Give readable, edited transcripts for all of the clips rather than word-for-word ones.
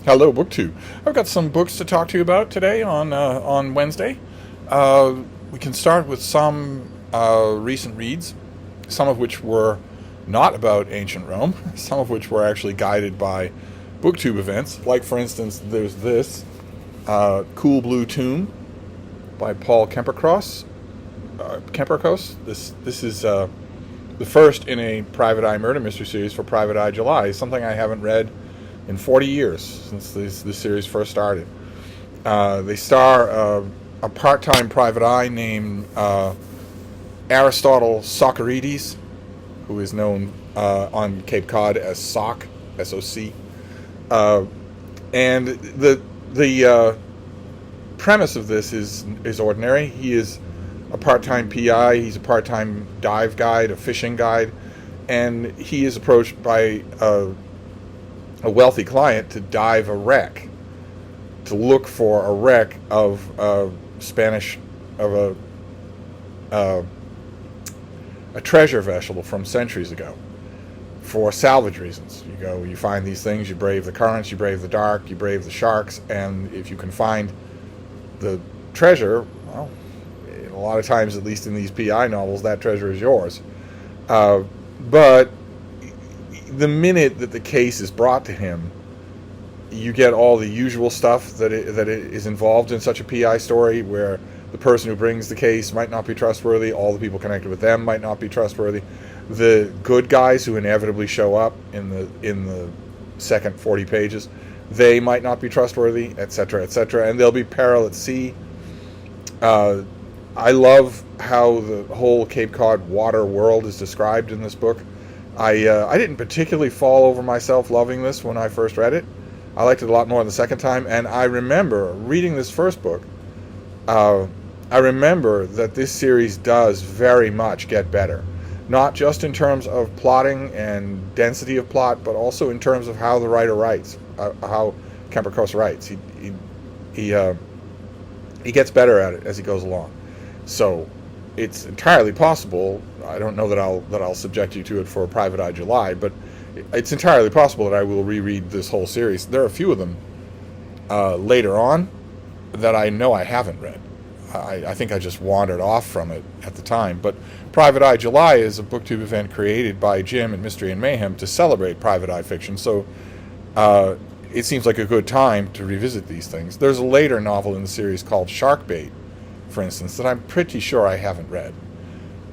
Hello, BookTube. I've got some books to talk to you about today on Wednesday. We can start with some recent reads, some of which were not about ancient Rome, some of which were actually guided by BookTube events. Like, for instance, there's this Cool Blue Tomb by Paul Kemperkos. This is the first in a Private Eye murder mystery series for Private Eye July, something I haven't read in 40 years since this series first started. They star a part-time private eye named Aristotle Socarides, who is known on Cape Cod as Soc, S-O-C. And the premise of this is ordinary. He is a part-time PI. He's a part-time dive guide, a fishing guide, and he is approached by a wealthy client to dive a wreck, to look for a wreck of a treasure vessel from centuries ago for salvage reasons. You go, you find these things, you brave the currents, you brave the dark, you brave the sharks, and if you can find the treasure, well, a lot of times, at least in these PI novels, that treasure is yours. But the minute that the case is brought to him, you get all the usual stuff that is involved in such a PI story, where the person who brings the case might not be trustworthy, all the people connected with them might not be trustworthy, the good guys who inevitably show up in the second 40 pages, they might not be trustworthy, etc., etc., and there'll be peril at sea. I love how the whole Cape Cod water world is described in this book. I didn't particularly fall over myself loving this when I first read it. I liked it a lot more the second time, and I remember reading this first book. I remember that this series does very much get better, not just in terms of plotting and density of plot, but also in terms of how the writer writes, how Kemperkos writes. He gets better at it as he goes along. So it's entirely possible. I don't know that I'll subject you to it for Private Eye July, but it's entirely possible that I will reread this whole series. There are a few of them later on that I know I haven't read. I think I just wandered off from it at the time. But Private Eye July is a BookTube event created by Jim at Mystery and Mayhem to celebrate private eye fiction. So it seems like a good time to revisit these things. There's a later novel in the series called Sharkbait, for instance, that I'm pretty sure I haven't read.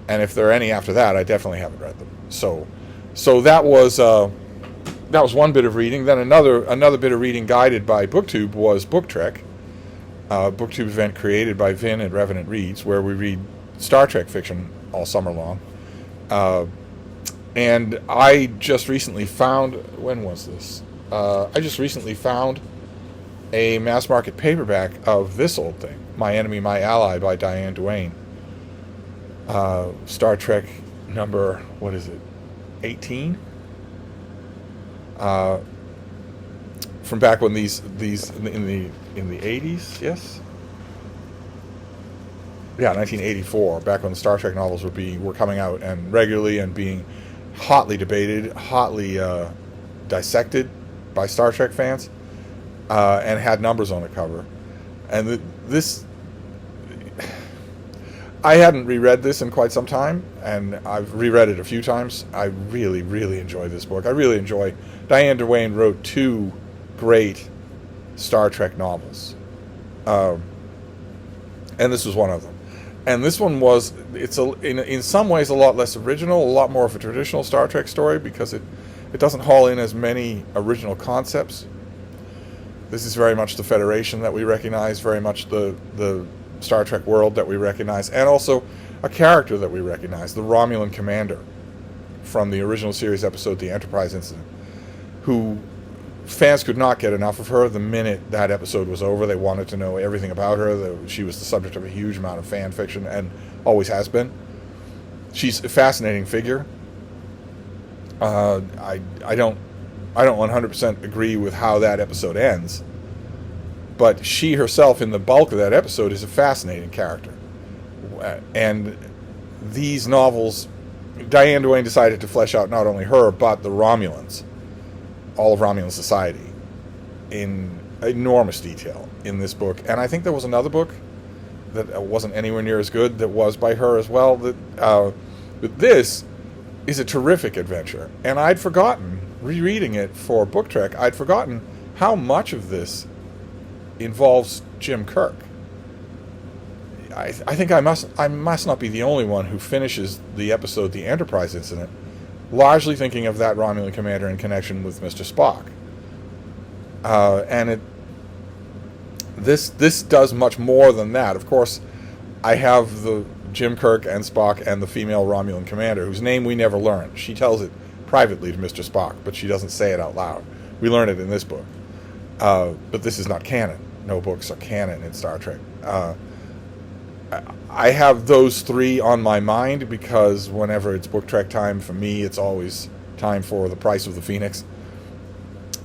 And if there are any after that, I definitely haven't read them. So that was one bit of reading. Then another bit of reading guided by BookTube was Book Trek, a BookTube event created by Vin at Revenant Reads, where we read Star Trek fiction all summer long. And I just recently found, when was this? I just recently found a mass market paperback of this old thing, My Enemy, My Ally by Diane Duane. Star Trek number, what is it, 18? From back when these in the 80s, yes? Yeah, 1984, back when the Star Trek novels were coming out and regularly and being hotly debated, hotly dissected by Star Trek fans, and had numbers on the cover. And this, I hadn't reread this in quite some time, and I've reread it a few times. I really, really enjoy this book. I really enjoy. Diane Duane wrote two great Star Trek novels, and this was one of them. And this one was, in some ways a lot less original, a lot more of a traditional Star Trek story, because it doesn't haul in as many original concepts. This is very much the Federation that we recognize, very much the Star Trek world that we recognize, and also a character that we recognize, the Romulan commander from the original series episode, The Enterprise Incident, who fans could not get enough of her. The minute that episode was over, they wanted to know everything about her. She was the subject of a huge amount of fan fiction, and always has been. She's a fascinating figure. I don't 100% agree with how that episode ends, but she herself in the bulk of that episode is a fascinating character. And these novels, Diane Duane decided to flesh out not only her, but the Romulans, all of Romulan society. in enormous detail in this book. And I think there was another book that wasn't anywhere near as good that was by her as well. But this is a terrific adventure. And I'd forgotten, rereading it for Book Trek, I'd forgotten how much of this involves Jim Kirk. I think I must not be the only one who finishes the episode The Enterprise Incident largely thinking of that Romulan commander in connection with Mr. Spock. And this does much more than that. Of course, I have the Jim Kirk and Spock and the female Romulan commander, whose name we never learn. She tells it privately to Mr. Spock, but she doesn't say it out loud. We learn it in this book. But this is not canon. No books are canon in Star Trek. I have those three on my mind because whenever it's Book Trek time, for me, it's always time for The Price of the Phoenix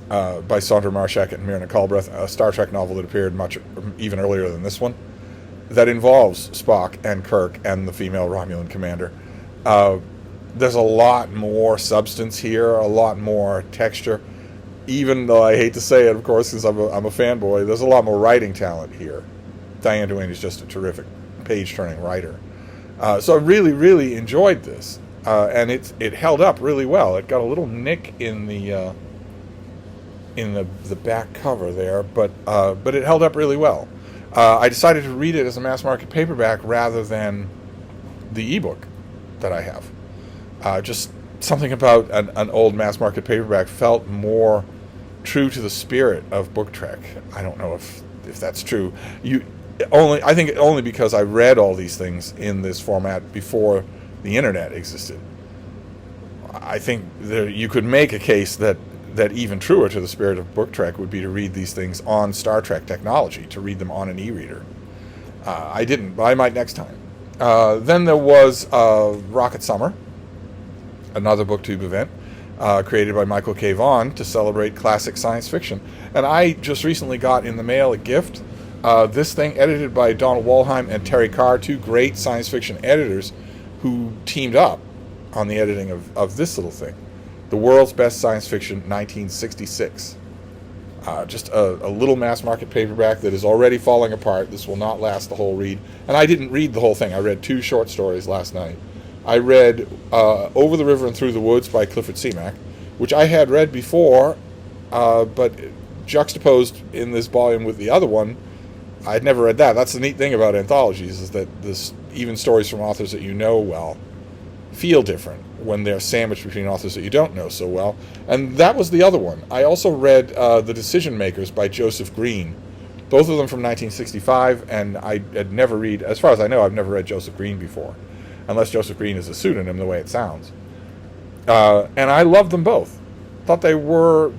by Sandra Marshak and Myrna Culbreth, a Star Trek novel that appeared much even earlier than this one, that involves Spock and Kirk and the female Romulan commander. There's a lot more substance here, a lot more texture. Even though I hate to say it, of course, because I'm a fanboy, there's a lot more writing talent here. Diane Duane is just a terrific page-turning writer. So I really, really enjoyed this. And it held up really well. It got a little nick in the back cover there, but it held up really well. I decided to read it as a mass-market paperback rather than the ebook that I have. Just something about an old mass-market paperback felt more true to the spirit of Book Trek. I don't know if that's true. I think only because I read all these things in this format before the internet existed. I think you could make a case that even truer to the spirit of Book Trek would be to read these things on Star Trek technology, to read them on an e-reader. I didn't, but I might next time. Then there was Rocket Summer, another BookTube event created by Michael K. Vaughan to celebrate classic science fiction. And I just recently got in the mail a gift. This thing edited by Donald Wollheim and Terry Carr, two great science fiction editors who teamed up on the editing of this little thing. The World's Best Science Fiction, 1966. Just a little mass-market paperback that is already falling apart. This will not last the whole read. And I didn't read the whole thing. I read 2 short stories last night. I read Over the River and Through the Woods by Clifford Seamack, which I had read before, but juxtaposed in this volume with the other one, I'd never read that. That's the neat thing about anthologies, is that even stories from authors that you know well feel different when they're sandwiched between authors that you don't know so well. And that was the other one. I also read The Decision Makers by Joseph Green, both of them from 1965, and I had never read, as far as I know, I've never read Joseph Green before, unless Joseph Green is a pseudonym the way it sounds. And I loved them both. Thought they were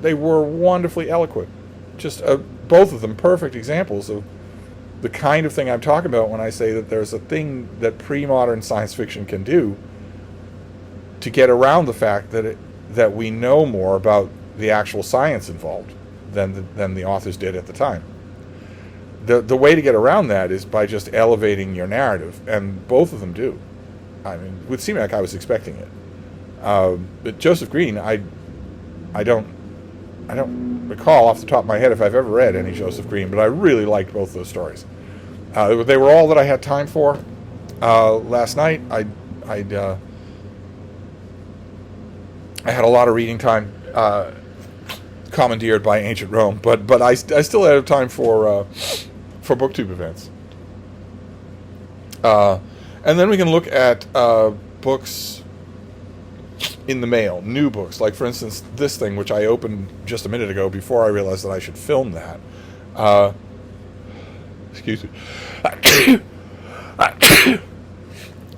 wonderfully eloquent. Just both of them perfect examples of the kind of thing I'm talking about when I say that there's a thing that pre-modern science fiction can do to get around the fact that we know more about the actual science involved than the authors did at the time. The way to get around that is by just elevating your narrative, and both of them do. I mean, with Seamack, I was expecting it, but Joseph Green, I don't recall off the top of my head if I've ever read any Joseph Green, but I really liked both those stories. They were all that I had time for. Last night, I had a lot of reading time, commandeered by Ancient Rome, but I still had time for BookTube events. And then we can look at books in the mail, new books, like for instance this thing, which I opened just a minute ago before I realized that I should film that. Excuse me.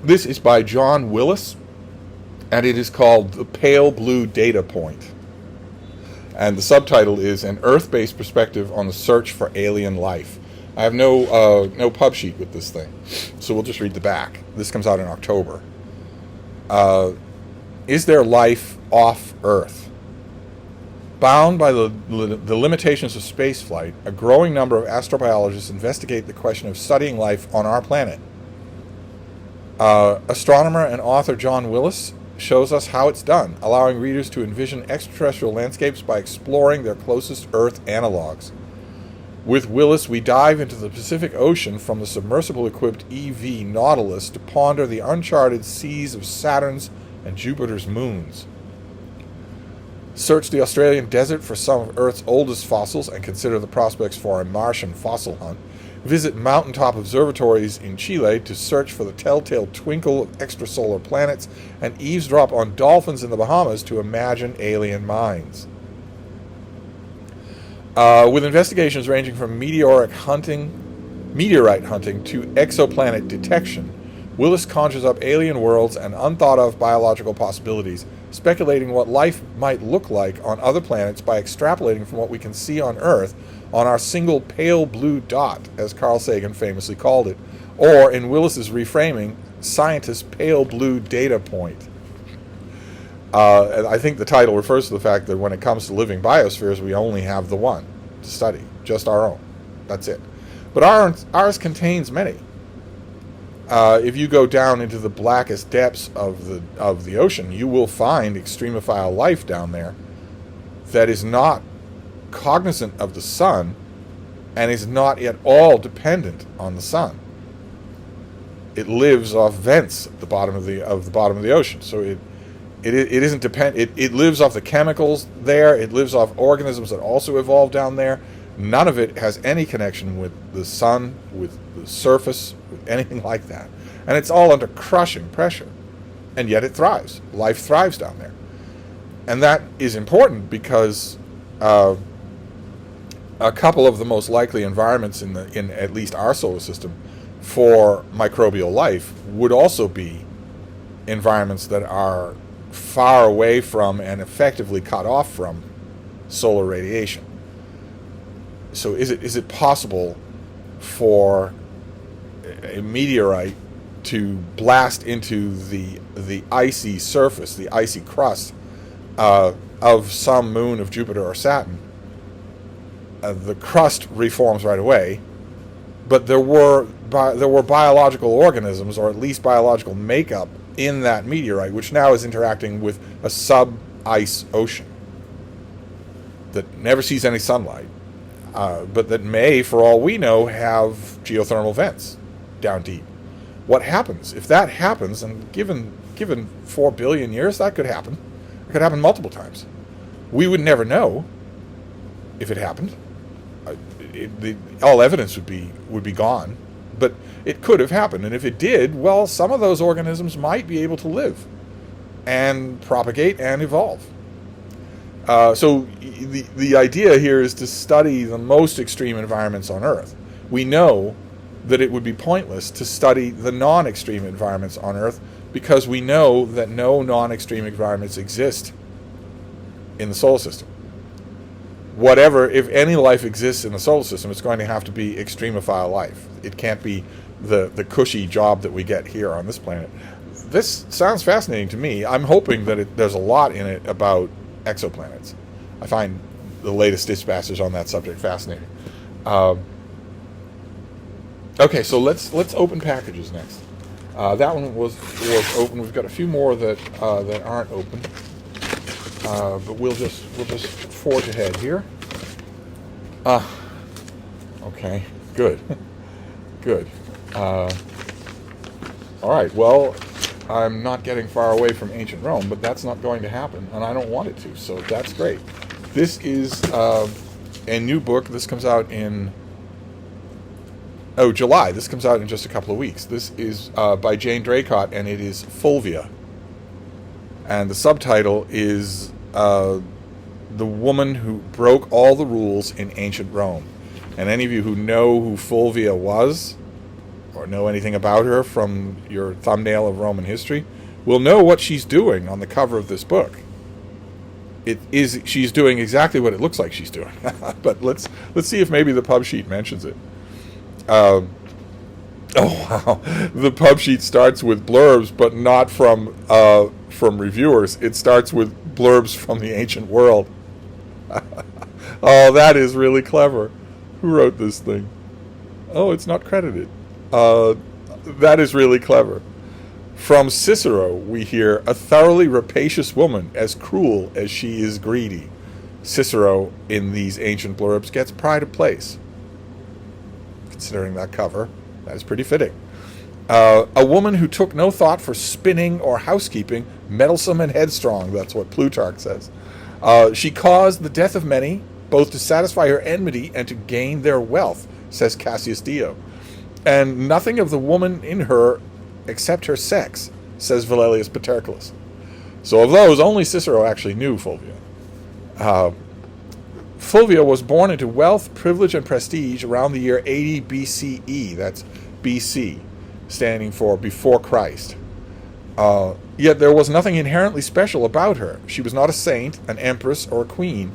This is by John Willis, and it is called The Pale Blue Data Point. And the subtitle is An Earth-Based Perspective on the Search for Alien Life. I have no pub sheet with this thing, so we'll just read the back. This comes out in October. Is there life off Earth? Bound by the limitations of spaceflight, a growing number of astrobiologists investigate the question of studying life on our planet. Astronomer and author John Willis shows us how it's done, allowing readers to envision extraterrestrial landscapes by exploring their closest Earth analogs. With Willis, we dive into the Pacific Ocean from the submersible-equipped EV Nautilus to ponder the uncharted seas of Saturn's and Jupiter's moons. Search the Australian desert for some of Earth's oldest fossils and consider the prospects for a Martian fossil hunt. Visit mountaintop observatories in Chile to search for the telltale twinkle of extrasolar planets and eavesdrop on dolphins in the Bahamas to imagine alien minds. With investigations ranging from meteorite hunting to exoplanet detection, Willis conjures up alien worlds and unthought-of biological possibilities, speculating what life might look like on other planets by extrapolating from what we can see on Earth on our single pale blue dot, as Carl Sagan famously called it, or, in Willis's reframing, scientists' pale blue data point. And I think the title refers to the fact that when it comes to living biospheres, we only have the one to study, just our own. That's it. But ours contains many. If you go down into the blackest depths of the ocean, you will find extremophile life down there that is not cognizant of the sun and is not at all dependent on the sun. It lives off vents at the bottom of the ocean. So it isn't dependent. It lives off the chemicals there. It lives off organisms that also evolved down there. None of it has any connection with the sun, with the surface, with anything like that. And it's all under crushing pressure. And yet it thrives. Life thrives down there. And that is important because a couple of the most likely environments in at least our solar system for microbial life would also be environments that are far away from and effectively cut off from solar radiation. So is it possible for a meteorite to blast into the icy surface, the icy crust of some moon of Jupiter or Saturn? The crust reforms right away, but there were biological organisms, or at least biological makeup, in that meteorite, which now is interacting with a sub-ice ocean that never sees any sunlight, but that may, for all we know, have geothermal vents down deep. What happens? If that happens, and given 4 billion years, that could happen. It could happen multiple times. We would never know if it happened. All evidence would be gone. But it could have happened, and if it did, well, some of those organisms might be able to live and propagate and evolve. So the idea here is to study the most extreme environments on Earth. We know that it would be pointless to study the non-extreme environments on Earth because we know that no non-extreme environments exist in the solar system. Whatever, if any life exists in the solar system, it's going to have to be extremophile life. It can't be the cushy job that we get here on this planet. This sounds fascinating to me. I'm hoping that there's a lot in it about exoplanets. I find the latest dispatches on that subject fascinating. Okay, so let's open packages next. That one was open. We've got a few more that aren't open. But we'll just forge ahead here. Okay, good. Good. All right, well, I'm not getting far away from ancient Rome, but that's not going to happen, and I don't want it to, so that's great. This is a new book. This comes out in July. This comes out in just a couple of weeks. This is by Jane Draycott, and it is Fulvia. And the subtitle is The Woman Who Broke All the Rules in Ancient Rome. And any of you who know who Fulvia was, or know anything about her from your thumbnail of Roman history, will know what she's doing on the cover of this book. She's doing exactly what it looks like she's doing. But let's see if maybe the pub sheet mentions it. Oh wow! The pub sheet starts with blurbs, but not from reviewers. It starts with blurbs from the ancient world. Oh, that is really clever. Who wrote this thing? Oh, it's not credited. That is really clever. From Cicero, we hear, a thoroughly rapacious woman, as cruel as she is greedy. Cicero, in these ancient blurbs, gets pride of place. Considering that cover, that is pretty fitting. A woman who took no thought for spinning or housekeeping, meddlesome and headstrong, that's what Plutarch says. She caused the death of many, both to satisfy her enmity and to gain their wealth, says Cassius Dio. And nothing of the woman in her except her sex, says Valerius Paterculus. So of those, only Cicero actually knew Fulvia. Fulvia was born into wealth, privilege, and prestige around the year 80 BCE. That's BC, standing for before Christ. Yet there was nothing inherently special about her. She was not a saint, an empress, or a queen.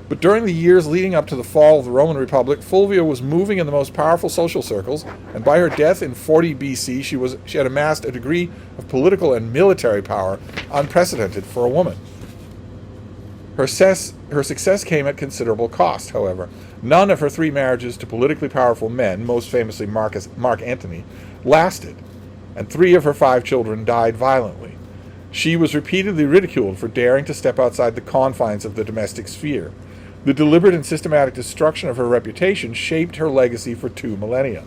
But during the years leading up to the fall of the Roman Republic, Fulvia was moving in the most powerful social circles, and by her death in 40 BC, she had amassed a degree of political and military power unprecedented for a woman. Her success came at considerable cost, however. None of her 3 marriages to politically powerful men, most famously Mark Antony, lasted, and 3 of her 5 children died violently. She was repeatedly ridiculed for daring to step outside the confines of the domestic sphere. The deliberate and systematic destruction of her reputation shaped her legacy for 2 millennia.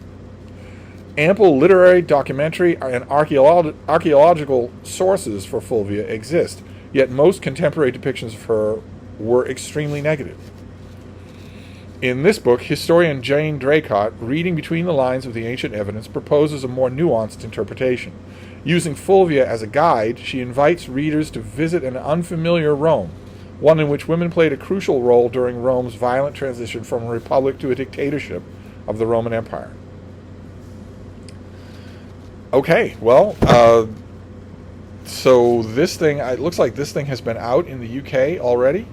Ample literary, documentary, and archaeological sources for Fulvia exist, yet most contemporary depictions of her were extremely negative. In this book, historian Jane Draycott, reading between the lines of the ancient evidence, proposes a more nuanced interpretation. Using Fulvia as a guide, she invites readers to visit an unfamiliar Rome, one in which women played a crucial role during Rome's violent transition from a republic to a dictatorship of the Roman Empire. Okay, well, so this thing, it looks like this thing has been out in the UK already,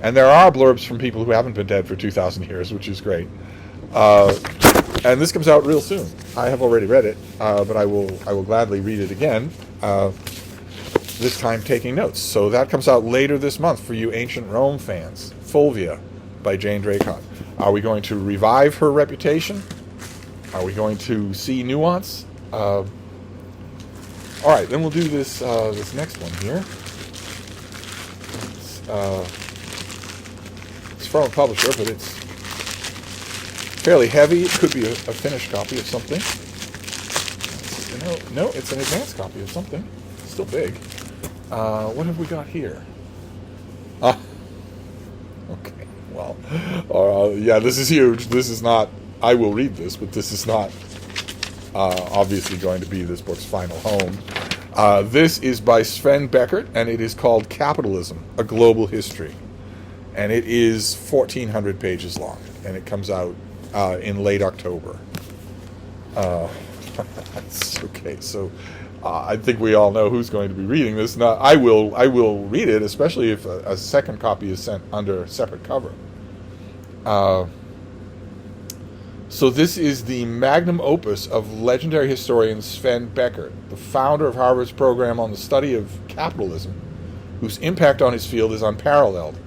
and there are blurbs from people who haven't been dead for 2,000 years, which is great. And this comes out real soon. I have already read it, but I will gladly read it again. This time taking notes. So that comes out later this month for you ancient Rome fans. Fulvia by Jane Draycott. Are we going to revive her reputation? Are we going to see nuance? All right, then we'll do this this next one here. It's from a publisher, but it's fairly heavy. It could be a finished copy of something. No, it's an advanced copy of something. It's still big. What have we got here? Okay, well, yeah, this is huge. This is not, I will read this, but this is not obviously going to be this book's final home. This is by Sven Beckert, and it is called Capitalism, A Global History. And it is 1,400 pages long, and it comes out in late October. Okay, so I think we all know who's going to be reading this. Now, I will read it, especially if a second copy is sent under a separate cover. So this is the magnum opus of legendary historian Sven Beckert, the founder of Harvard's program on the study of capitalism, whose impact on his field is unparalleled.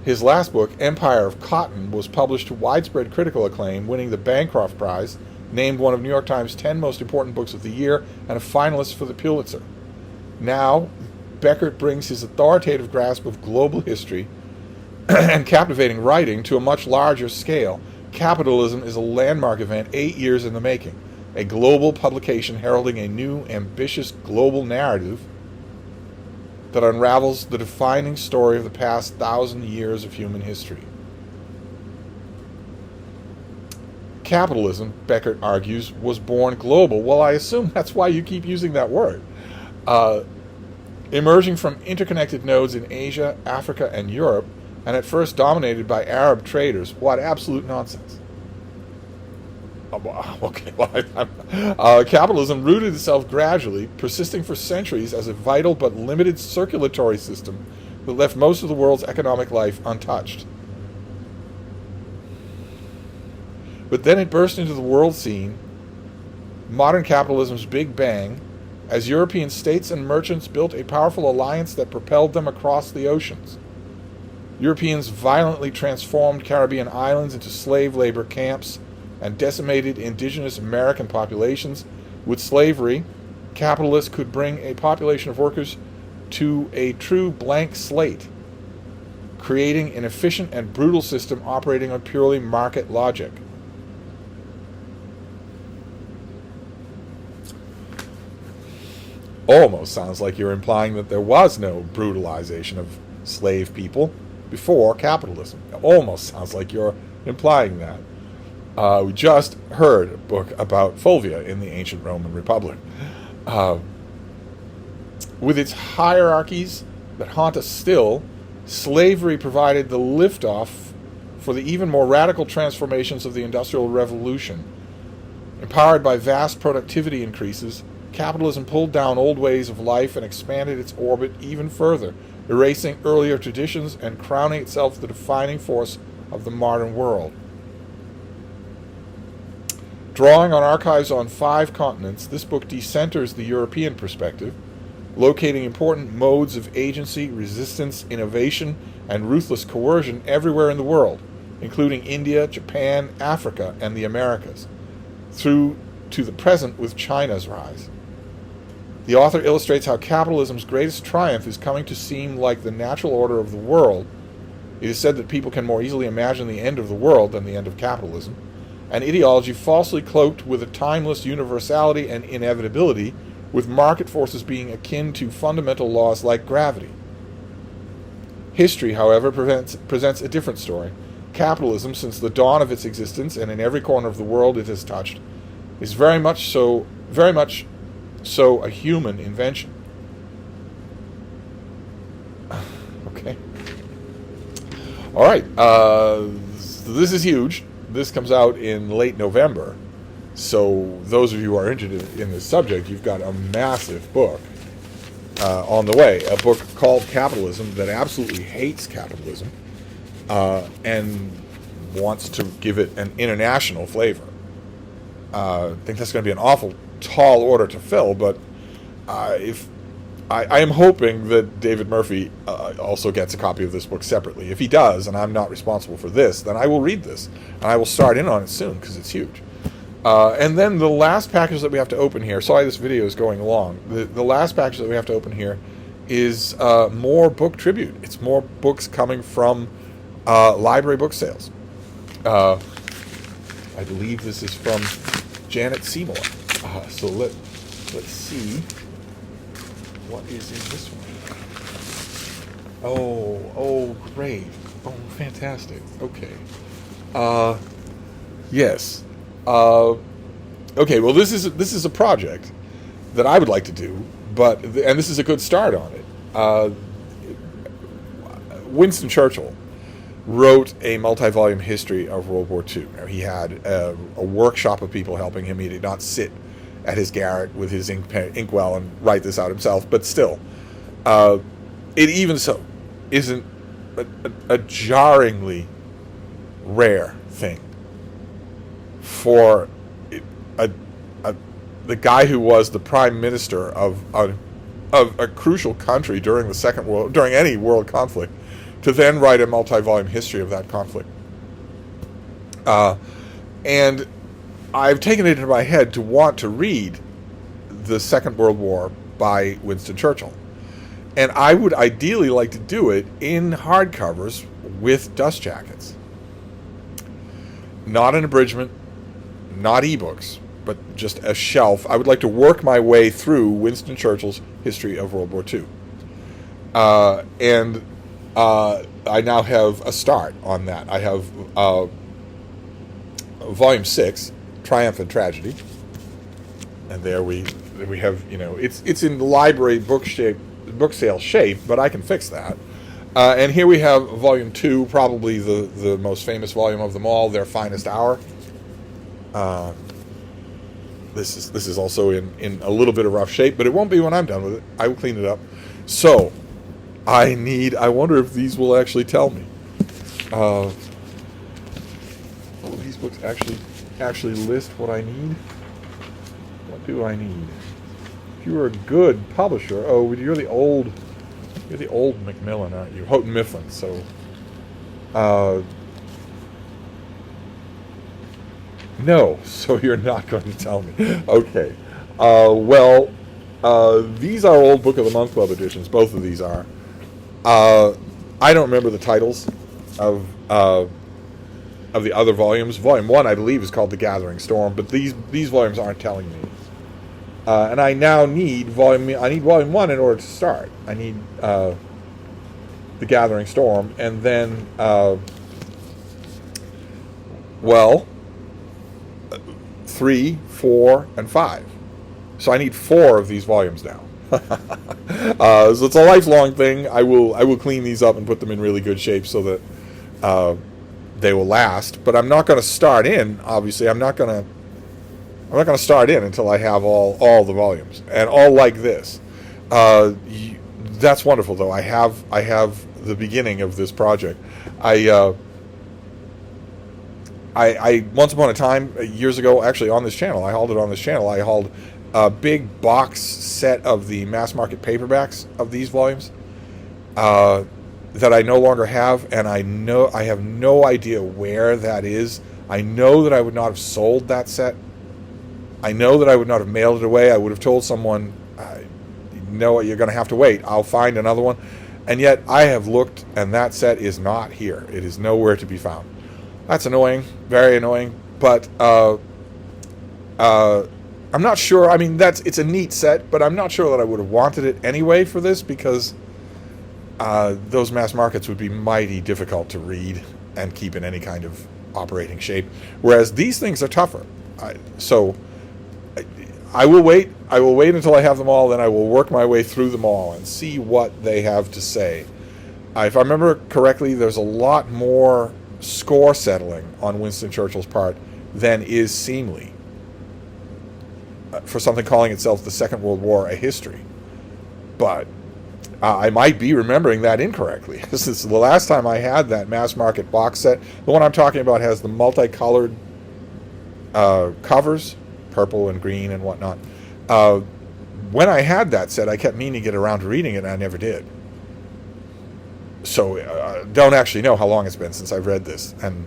His last book, Empire of Cotton, was published to widespread critical acclaim, winning the Bancroft Prize, named one of New York Times' 10 most important books of the year, and a finalist for the Pulitzer. Now, Beckert brings his authoritative grasp of global history and captivating writing to a much larger scale. Capitalism is a landmark event 8 years in the making, a global publication heralding a new, ambitious global narrative that unravels the defining story of the past 1,000 years of human history. Capitalism, Beckert argues, was born global. Well, I assume that's why you keep using that word. Emerging from interconnected nodes in Asia, Africa, and Europe, and at first dominated by Arab traders. What absolute nonsense. Okay, well, capitalism rooted itself gradually, persisting for centuries as a vital but limited circulatory system that left most of the world's economic life untouched. But then it burst into the world scene, modern capitalism's big bang, as European states and merchants built a powerful alliance that propelled them across the oceans. Europeans violently transformed Caribbean islands into slave labor camps and decimated indigenous American populations with slavery, capitalists could bring a population of workers to a true blank slate, creating an efficient and brutal system operating on purely market logic. Almost sounds like you're implying that there was no brutalization of slave people before capitalism. It almost sounds like you're implying that. We just heard a book about Fulvia in the ancient Roman Republic. With its hierarchies that haunt us still, slavery provided the liftoff for the even more radical transformations of the Industrial Revolution. Empowered by vast productivity increases, capitalism pulled down old ways of life and expanded its orbit even further, erasing earlier traditions and crowning itself the defining force of the modern world. Drawing on archives on 5 continents, this book decenters the European perspective, locating important modes of agency, resistance, innovation, and ruthless coercion everywhere in the world, including India, Japan, Africa, and the Americas, through to the present with China's rise. The author illustrates how capitalism's greatest triumph is coming to seem like the natural order of the world. It is said that people can more easily imagine the end of the world than the end of capitalism, an ideology falsely cloaked with a timeless universality and inevitability, with market forces being akin to fundamental laws like gravity. History, however, presents a different story. Capitalism, since the dawn of its existence and in every corner of the world it has touched, is very much so a human invention. Okay. All right. This is huge. This comes out in late November. So those of you who are interested in this subject, you've got a massive book on the way. A book called Capitalism that absolutely hates capitalism and wants to give it an international flavor. I think that's going to be an awful tall order to fill, but if I am hoping that David Murphy also gets a copy of this book separately. If he does, and I'm not responsible for this, then I will read this, and I will start in on it soon, because it's huge. And then the last package that we have to open here, sorry this video is going long, the last package that we have to open here is more book tribute. It's more books coming from library book sales. I believe this is from Janet Seymour. So let's see what is in this one. Oh, great. Oh, fantastic. Okay. Yes. Okay, well, this is a project that I would like to do, and this is a good start on it. Winston Churchill wrote a multi-volume history of World War II. Now, he had a workshop of people helping him. He did not sit at his garret with his inkwell and write this out himself, but still, it even so isn't a jarringly rare thing for the guy who was the prime minister of a crucial country during any world conflict to then write a multi-volume history of that conflict. And I've taken it into my head to want to read the Second World War by Winston Churchill. And I would ideally like to do it in hardcovers with dust jackets. Not an abridgment, not ebooks, but just a shelf. I would like to work my way through Winston Churchill's history of World War II. And I now have a start on that. I have Volume 6, Triumph and Tragedy. And there we have, it's in the library book sale shape, but I can fix that. And here we have Volume 2, probably the most famous volume of them all, Their Finest Hour. This is also in a little bit of rough shape, but it won't be when I'm done with it. I will clean it up. So, I wonder if these will actually tell me. Will these books actually list what I need? What do I need? If you were a good publisher, you're the old Macmillan, aren't you? Houghton Mifflin. So, no. So you're not going to tell me. Okay. Well, These are old Book of the Month Club editions. Both of these are. I don't remember the titles of the other volumes. Volume 1, I believe, is called The Gathering Storm, but these volumes aren't telling me. And I now need volume 1 in order to start. I need The Gathering Storm, and then 3, 4, and 5. So I need 4 of these volumes now. So it's a lifelong thing. I will clean these up and put them in really good shape so that they will last. But I'm not going to start in. Obviously, I'm not going to start in until I have all the volumes and all like this. That's wonderful, though. I have the beginning of this project. I once upon a time, years ago, actually on this channel, I hauled it on this channel. I hauled a big box set of the mass market paperbacks of these volumes that I no longer have, and I have no idea where that is. I know that I would not have sold that set. I know that I would not have mailed it away. I would have told someone, no, you're going to have to wait. I'll find another one. And yet I have looked, and that set is not here. It is nowhere to be found. That's annoying, very annoying. But I'm not sure. I mean, it's a neat set, but I'm not sure that I would have wanted it anyway for this, because those mass markets would be mighty difficult to read and keep in any kind of operating shape. Whereas these things are tougher. So I will wait. I will wait until I have them all, then I will work my way through them all and see what they have to say. If I remember correctly, there's a lot more score settling on Winston Churchill's part than is seemly for something calling itself the Second World War a history. But I might be remembering that incorrectly. This is the last time I had that mass market box set. The one I'm talking about has the multicolored covers, purple and green and whatnot. When I had that set, I kept meaning to get around to reading it, and I never did. So don't actually know how long it's been since I've read this, and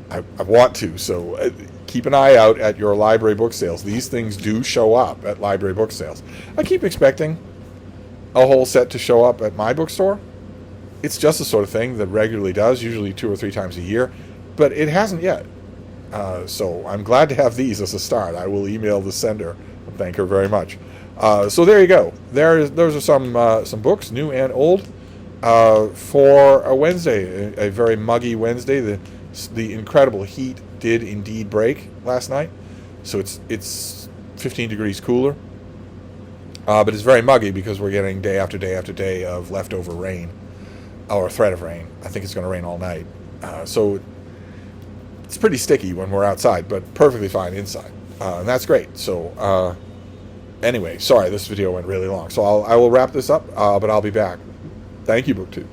I want to. So keep an eye out at your library book sales. These things do show up at library book sales. I keep expecting a whole set to show up at my bookstore. It's just the sort of thing that regularly does, usually 2 or 3 times a year, but it hasn't yet. So I'm glad to have these as a start. I will email the sender and thank her very much. So there you go. Those are some books, new and old, for a Wednesday, a very muggy Wednesday. The incredible heat did indeed break last night, so it's 15 degrees cooler. But it's very muggy because we're getting day after day after day of leftover rain, or threat of rain. I think it's going to rain all night. So it's pretty sticky when we're outside, but perfectly fine inside. And that's great. So anyway, sorry, this video went really long. So I will wrap this up, but I'll be back. Thank you, BookTube.